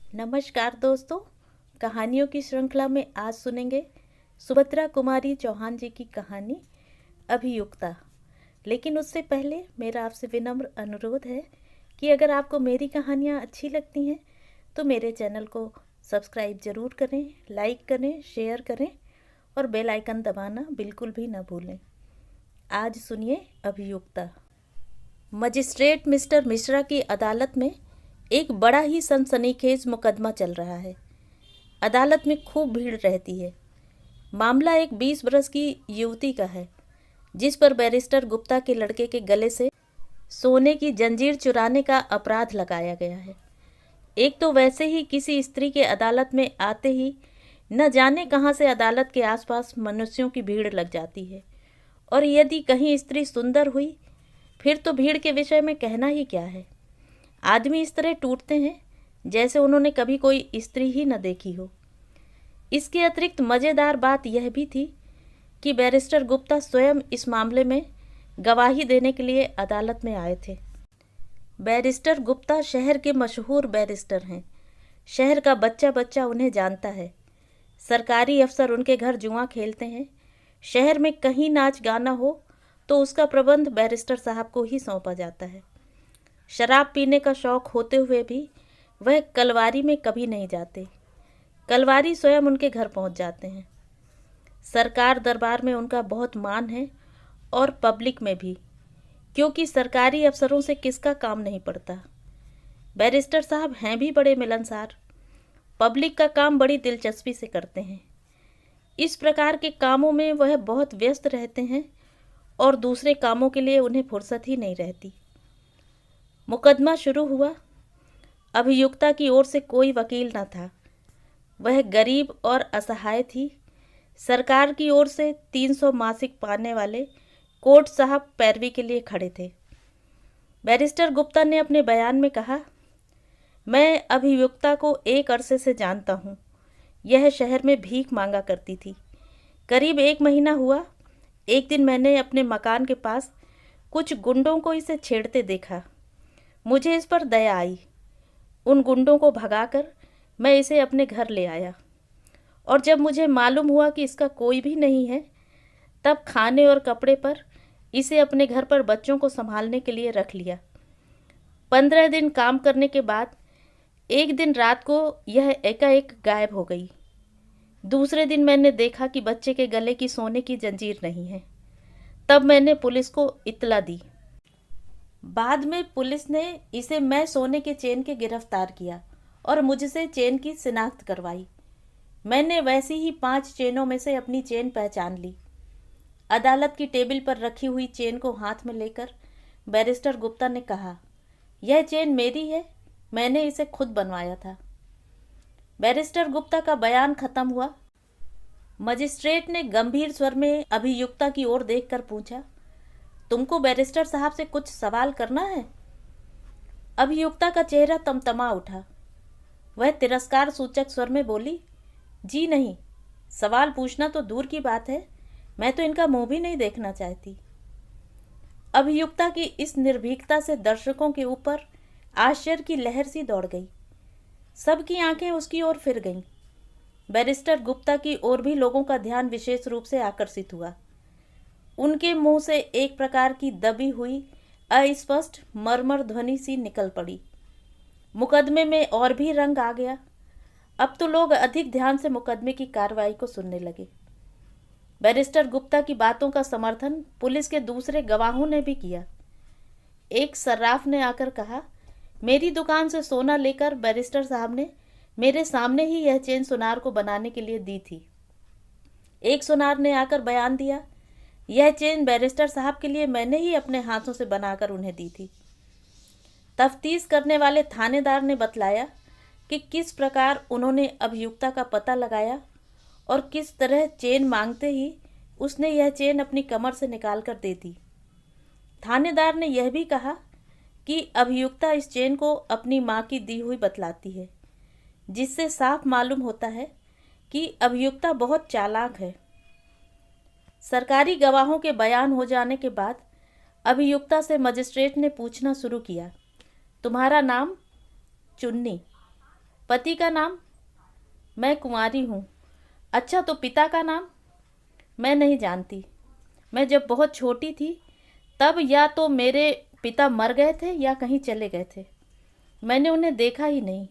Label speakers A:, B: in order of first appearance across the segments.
A: नमस्कार दोस्तों। कहानियों की श्रृंखला में आज सुनेंगे सुभद्रा कुमारी चौहान जी की कहानी अभियुक्ता। लेकिन उससे पहले मेरा आपसे विनम्र अनुरोध है कि अगर आपको मेरी कहानियाँ अच्छी लगती हैं तो मेरे चैनल को सब्सक्राइब ज़रूर करें, लाइक करें, शेयर करें और बेल आइकन दबाना बिल्कुल भी न भूलें। आज सुनिए अभियुक्ता। मजिस्ट्रेट मिस्टर मिश्रा की अदालत में एक बड़ा ही सनसनीखेज मुकदमा चल रहा है। अदालत में खूब भीड़ रहती है। मामला एक 20 बरस की युवती का है जिस पर बैरिस्टर गुप्ता के लड़के के गले से सोने की जंजीर चुराने का अपराध लगाया गया है। एक तो वैसे ही किसी स्त्री के अदालत में आते ही न जाने कहाँ से अदालत के आसपास मनुष्यों की भीड़ लग जाती है, और यदि कहीं स्त्री सुंदर हुई फिर तो भीड़ के विषय में कहना ही क्या है। आदमी इस तरह टूटते हैं जैसे उन्होंने कभी कोई स्त्री ही न देखी हो। इसके अतिरिक्त मज़ेदार बात यह भी थी कि बैरिस्टर गुप्ता स्वयं इस मामले में गवाही देने के लिए अदालत में आए थे। बैरिस्टर गुप्ता शहर के मशहूर बैरिस्टर हैं। शहर का बच्चा बच्चा उन्हें जानता है। सरकारी अफसर उनके घर जुआ खेलते हैं। शहर में कहीं नाच गाना हो तो उसका प्रबंध बैरिस्टर साहब को ही सौंपा जाता है। शराब पीने का शौक होते हुए भी वह कलवारी में कभी नहीं जाते। कलवारी स्वयं उनके घर पहुंच जाते हैं। सरकार दरबार में उनका बहुत मान है और पब्लिक में भी, क्योंकि सरकारी अफसरों से किसका काम नहीं पड़ता। बैरिस्टर साहब हैं भी बड़े मिलनसार। पब्लिक का काम बड़ी दिलचस्पी से करते हैं। इस प्रकार के कामों में वह बहुत व्यस्त रहते हैं और दूसरे कामों के लिए उन्हें फुर्सत ही नहीं रहती। मुकदमा शुरू हुआ। अभियुक्ता की ओर से कोई वकील न था। वह गरीब और असहाय थी। सरकार की ओर से 300 मासिक पाने वाले कोर्ट साहब पैरवी के लिए खड़े थे। बैरिस्टर गुप्ता ने अपने बयान में कहा, मैं अभियुक्ता को एक अरसे से जानता हूँ। यह शहर में भीख मांगा करती थी। करीब 1 महीना हुआ। एक दिन मैंने अपने मकान के पास कुछ गुंडों को इसे छेड़ते देखा। मुझे इस पर दया आई। उन गुंडों को भगाकर मैं इसे अपने घर ले आया, और जब मुझे मालूम हुआ कि इसका कोई भी नहीं है तब खाने और कपड़े पर इसे अपने घर पर बच्चों को संभालने के लिए रख लिया। 15 दिन काम करने के बाद एक दिन रात को यह एकाएक गायब हो गई। दूसरे दिन मैंने देखा कि बच्चे के गले की सोने की जंजीर नहीं है। तब मैंने पुलिस को इत्तला दी। बाद में पुलिस ने इसे मैं सोने के चेन के गिरफ्तार किया और मुझसे चेन की शिनाख्त करवाई। मैंने वैसी ही 5 चेनों में से अपनी चेन पहचान ली। अदालत की टेबल पर रखी हुई चेन को हाथ में लेकर बैरिस्टर गुप्ता ने कहा, यह चेन मेरी है, मैंने इसे खुद बनवाया था। बैरिस्टर गुप्ता का बयान खत्म हुआ। मजिस्ट्रेट ने गंभीर स्वर में अभियुक्ता की ओर देखकर पूछा, तुमको बैरिस्टर साहब से कुछ सवाल करना है? अभियुक्ता का चेहरा तमतमा उठा। वह तिरस्कार सूचक स्वर में बोली, जी नहीं, सवाल पूछना तो दूर की बात है, मैं तो इनका मुंह भी नहीं देखना चाहती। अभियुक्ता की इस निर्भीकता से दर्शकों के ऊपर आश्चर्य की लहर सी दौड़ गई। सबकी आंखें उसकी ओर फिर गईं। बैरिस्टर गुप्ता की ओर भी लोगों का ध्यान विशेष रूप से आकर्षित हुआ। उनके मुंह से एक प्रकार की दबी हुई अस्पष्ट मरमर ध्वनि सी निकल पड़ी। मुकदमे में और भी रंग आ गया। अब तो लोग अधिक ध्यान से मुकदमे की कार्रवाई को सुनने लगे। बैरिस्टर गुप्ता की बातों का समर्थन पुलिस के दूसरे गवाहों ने भी किया। एक सर्राफ ने आकर कहा, मेरी दुकान से सोना लेकर बैरिस्टर साहब ने मेरे सामने ही यह चेन सुनार को बनाने के लिए दी थी। एक सुनार ने आकर बयान दिया, यह चेन बैरिस्टर साहब के लिए मैंने ही अपने हाथों से बनाकर उन्हें दी थी। तफ्तीश करने वाले थानेदार ने बतलाया कि किस प्रकार उन्होंने अभियुक्ता का पता लगाया और किस तरह चेन मांगते ही उसने यह चेन अपनी कमर से निकाल कर दे दी। थानेदार ने यह भी कहा कि अभियुक्ता इस चेन को अपनी माँ की दी हुई बतलाती है, जिससे साफ मालूम होता है कि अभियुक्ता बहुत चालाक है। सरकारी गवाहों के बयान हो जाने के बाद अभियुक्ता से मजिस्ट्रेट ने पूछना शुरू किया, तुम्हारा नाम? चुन्नी। पति का नाम? मैं कुंवारी हूँ। अच्छा, तो पिता का नाम? मैं नहीं जानती। मैं जब बहुत छोटी थी तब या तो मेरे पिता मर गए थे या कहीं चले गए थे। मैंने उन्हें देखा ही नहीं।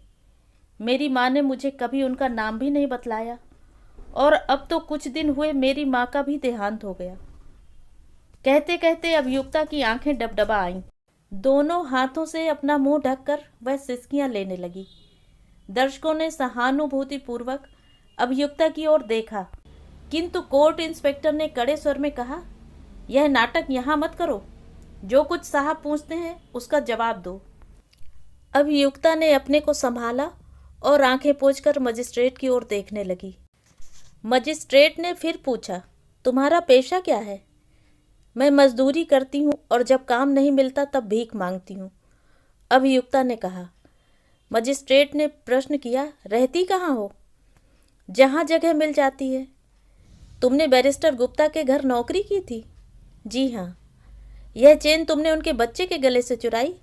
A: मेरी माँ ने मुझे कभी उनका नाम भी नहीं बतलाया, और अब तो कुछ दिन हुए मेरी माँ का भी देहांत हो गया। कहते कहते अभियुक्ता की आंखें डबडबा आईं। दोनों हाथों से अपना मुंह ढककर वह सिसकियां लेने लगी। दर्शकों ने सहानुभूतिपूर्वक अभियुक्ता की ओर देखा, किंतु कोर्ट इंस्पेक्टर ने कड़े स्वर में कहा, यह नाटक यहाँ मत करो। जो कुछ साहब पूछते हैं उसका जवाब दो। अभियुक्ता ने अपने को संभाला और आंखें पोंछकर मजिस्ट्रेट की ओर देखने लगी। मजिस्ट्रेट ने फिर पूछा, तुम्हारा पेशा क्या है? मैं मजदूरी करती हूँ और जब काम नहीं मिलता तब भीख मांगती हूँ, अभियुक्ता ने कहा। मजिस्ट्रेट ने प्रश्न किया, रहती कहाँ हो? जहाँ जगह मिल जाती है। तुमने बैरिस्टर गुप्ता के घर नौकरी की थी? जी हाँ। यह चेन तुमने उनके बच्चे के गले से चुराई?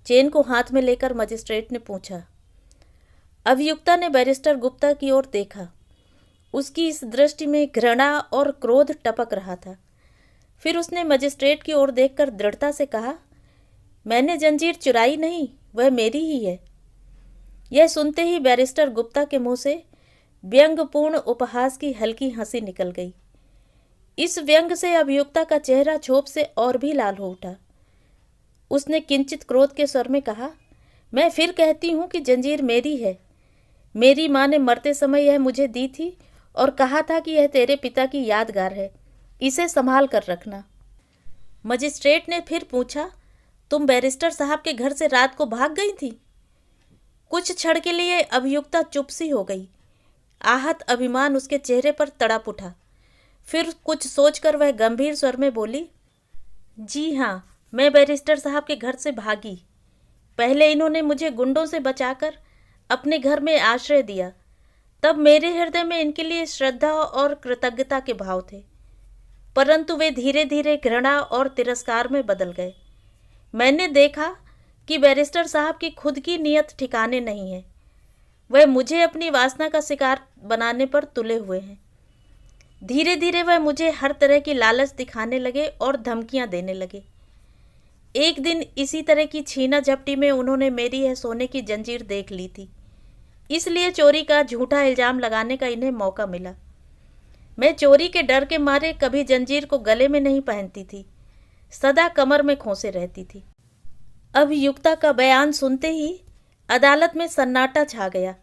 A: चेन को हाथ में लेकर मजिस्ट्रेट ने पूछा। अभियुक्ता ने बैरिस्टर गुप्ता की ओर देखा। उसकी इस दृष्टि में घृणा और क्रोध टपक रहा था। फिर उसने मजिस्ट्रेट की ओर देखकर दृढ़ता से कहा, मैंने जंजीर चुराई नहीं, वह मेरी ही है। यह सुनते ही बैरिस्टर गुप्ता के मुंह से व्यंग्यपूर्ण उपहास की हल्की हंसी निकल गई। इस व्यंग से अभियुक्ता का चेहरा क्षोभ से और भी लाल हो उठा। उसने किंचित क्रोध के स्वर में कहा, मैं फिर कहती हूं कि जंजीर मेरी है। मेरी माँ ने मरते समय यह मुझे दी थी और कहा था कि यह तेरे पिता की यादगार है, इसे संभाल कर रखना। मजिस्ट्रेट ने फिर पूछा, तुम बैरिस्टर साहब के घर से रात को भाग गई थी? कुछ क्षण के लिए अभियुक्ता चुप सी हो गई। आहत अभिमान उसके चेहरे पर तड़प उठा। फिर कुछ सोचकर वह गंभीर स्वर में बोली, जी हाँ, मैं बैरिस्टर साहब के घर से भागी। पहले इन्होंने मुझे गुंडों से बचाकर अपने घर में आश्रय दिया। तब मेरे हृदय में इनके लिए श्रद्धा और कृतज्ञता के भाव थे, परंतु वे धीरे धीरे घृणा और तिरस्कार में बदल गए। मैंने देखा कि बैरिस्टर साहब की खुद की नीयत ठिकाने नहीं है। वह मुझे अपनी वासना का शिकार बनाने पर तुले हुए हैं। धीरे धीरे वह मुझे हर तरह की लालच दिखाने लगे और धमकियां देने लगे। एक दिन इसी तरह की छीना झपटी में उन्होंने मेरी यह सोने की जंजीर देख ली थी, इसलिए चोरी का झूठा इल्जाम लगाने का इन्हें मौका मिला। मैं चोरी के डर के मारे कभी जंजीर को गले में नहीं पहनती थी, सदा कमर में खोसे रहती थी। अभियुक्ता का बयान सुनते ही अदालत में सन्नाटा छा गया।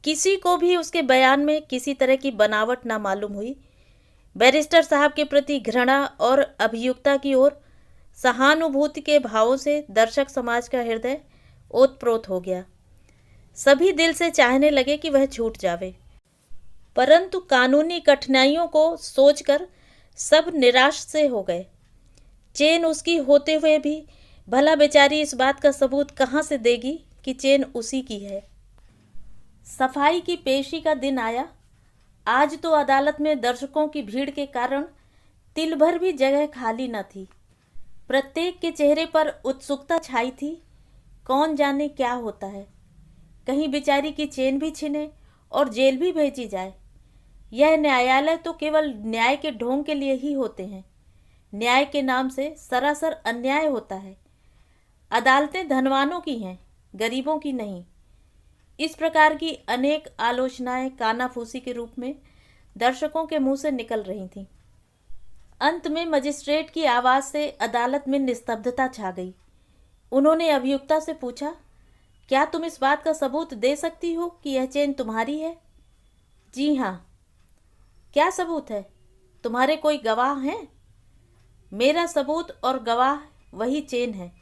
A: किसी को भी उसके बयान में किसी तरह की बनावट ना मालूम हुई। बैरिस्टर साहब के प्रति घृणा और अभियुक्ता की ओर सहानुभूति के भावों से दर्शक समाज का हृदय ओतप्रोत हो गया। सभी दिल से चाहने लगे कि वह छूट जावे, परंतु कानूनी कठिनाइयों को सोचकर सब निराश से हो गए। चेन उसकी होते हुए भी भला बेचारी इस बात का सबूत कहाँ से देगी कि चेन उसी की है। सफाई की पेशी का दिन आया। आज तो अदालत में दर्शकों की भीड़ के कारण तिल भर भी जगह खाली न थी। प्रत्येक के चेहरे पर उत्सुकता छाई थी। कौन जाने क्या होता है, कहीं बेचारी की चेन भी छिने और जेल भी भेजी जाए। यह न्यायालय तो केवल न्याय के ढोंग के लिए ही होते हैं। न्याय के नाम से सरासर अन्याय होता है। अदालतें धनवानों की हैं, गरीबों की नहीं। इस प्रकार की अनेक आलोचनाएं कानाफूसी के रूप में दर्शकों के मुंह से निकल रही थीं। अंत में मजिस्ट्रेट की आवाज से अदालत में निस्तब्धता छा गई। उन्होंने अभियुक्ता से पूछा, क्या तुम इस बात का सबूत दे सकती हो कि यह चेन तुम्हारी है? जी हाँ। क्या सबूत है? तुम्हारे कोई गवाह हैं? मेरा सबूत और गवाह वही चेन है,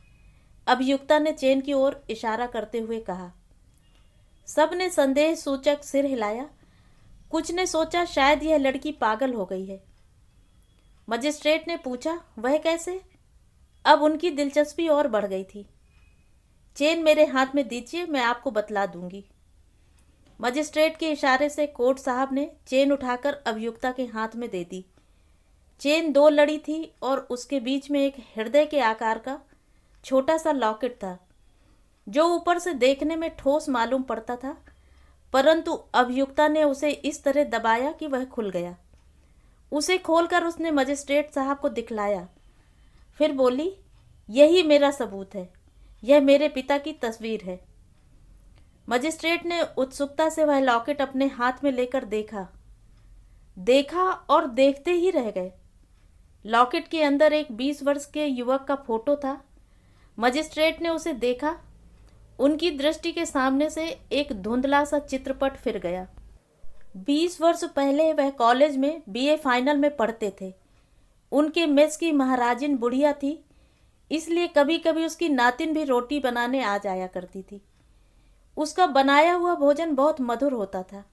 A: अभियुक्ता ने चेन की ओर इशारा करते हुए कहा। सब ने संदेह सूचक सिर हिलाया। कुछ ने सोचा शायद यह लड़की पागल हो गई है। मजिस्ट्रेट ने पूछा, वह कैसे? अब उनकी दिलचस्पी और बढ़ गई थी। चेन मेरे हाथ में दीजिए, मैं आपको बतला दूंगी। मजिस्ट्रेट के इशारे से कोर्ट साहब ने चेन उठाकर अभियुक्ता के हाथ में दे दी। चेन दो लड़ी थी और उसके बीच में एक हृदय के आकार का छोटा सा लॉकेट था। जो ऊपर से देखने में ठोस मालूम पड़ता था, परंतु अभियुक्ता ने उसे इस तरह दबाया कि वह खुल गया। उसे खोलकर उसने मजिस्ट्रेट साहब को दिखलाया। फिर बोली, यही मेरा सबूत है, यह मेरे पिता की तस्वीर है। मजिस्ट्रेट ने उत्सुकता से वह लॉकेट अपने हाथ में लेकर देखा और देखते ही रह गए। लॉकेट के अंदर एक 20 वर्ष के युवक का फोटो था। मजिस्ट्रेट ने उसे देखा। उनकी दृष्टि के सामने से एक धुंधला सा चित्रपट फिर गया। 20 वर्ष पहले वह कॉलेज में बीए फाइनल में पढ़ते थे। उनके मेस की महाराजिन बुढ़िया थी, इसलिए कभी कभी उसकी नातिन भी रोटी बनाने आ जाया करती थी। उसका बनाया हुआ भोजन बहुत मधुर होता था।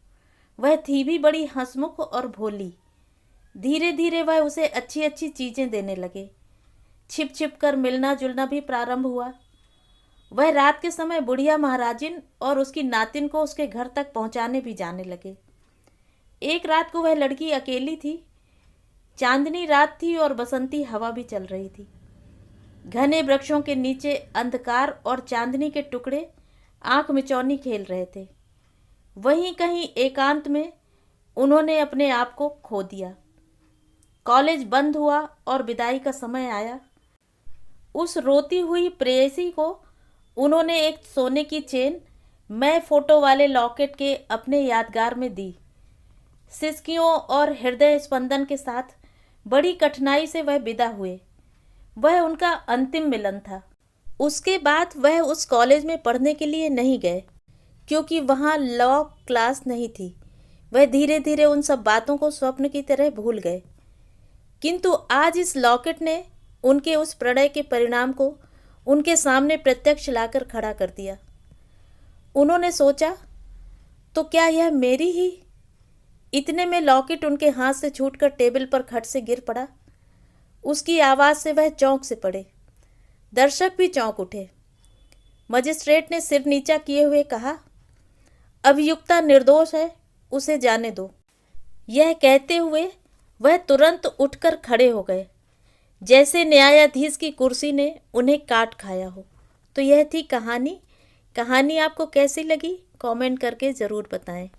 A: वह थी भी बड़ी हंसमुख और भोली। धीरे धीरे वह उसे अच्छी अच्छी चीज़ें देने लगे। छिप छिप कर मिलना जुलना भी प्रारंभ हुआ। वह रात के समय बुढ़िया महाराजिन और उसकी नातिन को उसके घर तक पहुंचाने भी जाने लगे। एक रात को वह लड़की अकेली थी। चांदनी रात थी और बसंती हवा भी चल रही थी। घने वृक्षों के नीचे अंधकार और चांदनी के टुकड़े आंख मिचौनी खेल रहे थे। वहीं कहीं एकांत में उन्होंने अपने आप को खो दिया। कॉलेज बंद हुआ और विदाई का समय आया। उस रोती हुई प्रेयसी को उन्होंने एक सोने की चेन मैं फोटो वाले लॉकेट के अपने यादगार में दी। सिसकियों और हृदय स्पंदन के साथ बड़ी कठिनाई से वह विदा हुए। वह उनका अंतिम मिलन था। उसके बाद वह उस कॉलेज में पढ़ने के लिए नहीं गए, क्योंकि वहाँ लॉ क्लास नहीं थी। वह धीरे धीरे उन सब बातों को स्वप्न की तरह भूल गए। किंतु आज इस लॉकेट ने उनके उस प्रणय के परिणाम को उनके सामने प्रत्यक्ष लाकर खड़ा कर दिया। उन्होंने सोचा, तो क्या यह मेरी ही? इतने में लॉकेट उनके हाथ से छूटकर टेबल पर खट से गिर पड़ा। उसकी आवाज़ से वह चौंक से पड़े। दर्शक भी चौंक उठे। मजिस्ट्रेट ने सिर नीचा किए हुए कहा, अभियुक्ता निर्दोष है, उसे जाने दो। यह कहते हुए वह तुरंत उठकर खड़े हो गए, जैसे न्यायाधीश की कुर्सी ने उन्हें काट खाया हो। तो यह थी कहानी। कहानी आपको कैसी लगी कमेंट करके ज़रूर बताएं।